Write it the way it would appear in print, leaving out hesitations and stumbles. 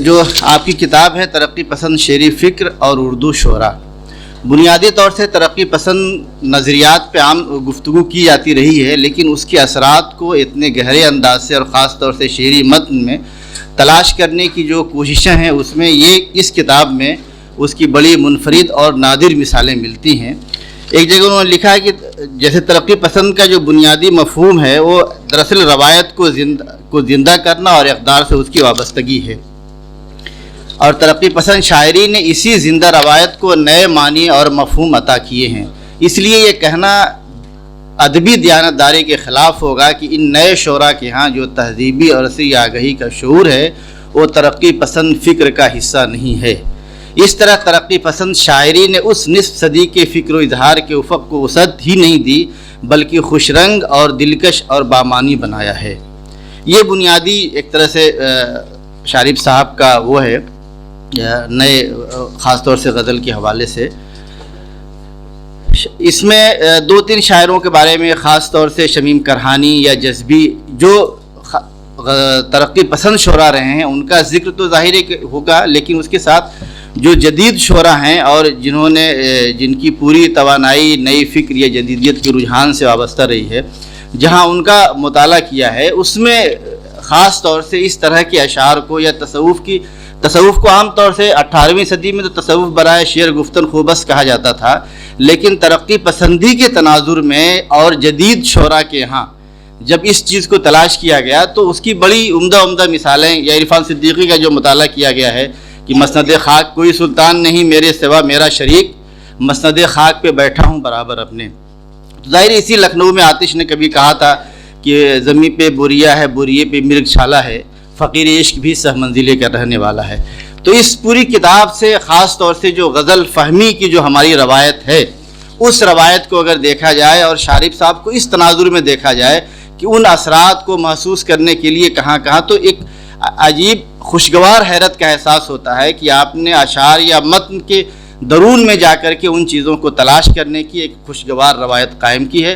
جو آپ کی کتاب ہے ترقی پسند شعری فکر اور اردو شعرا، بنیادی طور سے ترقی پسند نظریات پہ عام گفتگو کی جاتی رہی ہے، لیکن اس کے اثرات کو اتنے گہرے انداز سے اور خاص طور سے شعری متن میں تلاش کرنے کی جو کوششیں ہیں اس میں اس کتاب میں اس کی بڑی منفرد اور نادر مثالیں ملتی ہیں۔ ایک جگہ انہوں نے لکھا ہے کہ جیسے ترقی پسند کا جو بنیادی مفہوم ہے وہ دراصل روایت کو زندہ کرنا اور اقدار سے اس کی وابستگی ہے، اور ترقی پسند شاعری نے اسی زندہ روایت کو نئے معنی اور مفہوم عطا کیے ہیں۔ اس لیے یہ کہنا ادبی دیانتداری کے خلاف ہوگا کہ ان نئے شعراء کے ہاں جو تہذیبی اور عصری آگہی کا شعور ہے وہ ترقی پسند فکر کا حصہ نہیں ہے۔ اس طرح ترقی پسند شاعری نے اس نصف صدی کے فکر و اظہار کے افق کو وسعت ہی نہیں دی بلکہ خوش رنگ اور دلکش اور بامانی بنایا ہے۔ یہ بنیادی ایک طرح سے شارب صاحب کا وہ ہے نئے خاص طور سے غزل کے حوالے سے۔ اس میں دو تین شاعروں کے بارے میں خاص طور سے شمیم کرہانی یا جذبی جو ترقی پسند شعراء رہے ہیں ان کا ذکر تو ظاہر ہوگا، لیکن اس کے ساتھ جو جدید شعراء ہیں اور جن کی پوری توانائی نئی فکر یا جدیدیت کے رجحان سے وابستہ رہی ہے، جہاں ان کا مطالعہ کیا ہے اس میں خاص طور سے اس طرح کے اشعار کو یا تصوف کو عام طور سے 18ویں صدی میں تو تصوف برائے شعر گفتن خوبص کہا جاتا تھا، لیکن ترقی پسندی کے تناظر میں اور جدید شعراء کے ہاں جب اس چیز کو تلاش کیا گیا تو اس کی بڑی عمدہ مثالیں یا عرفان صدیقی کا جو مطالعہ کیا گیا ہے کہ مسند خاک کوئی سلطان نہیں میرے سوا میرا شریک، مسند خاک پہ بیٹھا ہوں برابر اپنے۔ ظاہر اسی لکھنؤ میں آتش نے کبھی کہا تھا کہ زمیں پہ بوریا ہے بوریے پہ مرگ چھالا ہے، فقیر عشق بھی سہ منزلے کا رہنے والا ہے۔ تو اس پوری کتاب سے خاص طور سے جو غزل فہمی کی جو ہماری روایت ہے اس روایت کو اگر دیکھا جائے اور شارب صاحب کو اس تناظر میں دیکھا جائے کہ ان اثرات کو محسوس کرنے کے لیے کہاں تو ایک عجیب خوشگوار حیرت کا احساس ہوتا ہے کہ آپ نے اشعار یا متن کے درون میں جا کر کے ان چیزوں کو تلاش کرنے کی ایک خوشگوار روایت قائم کی ہے۔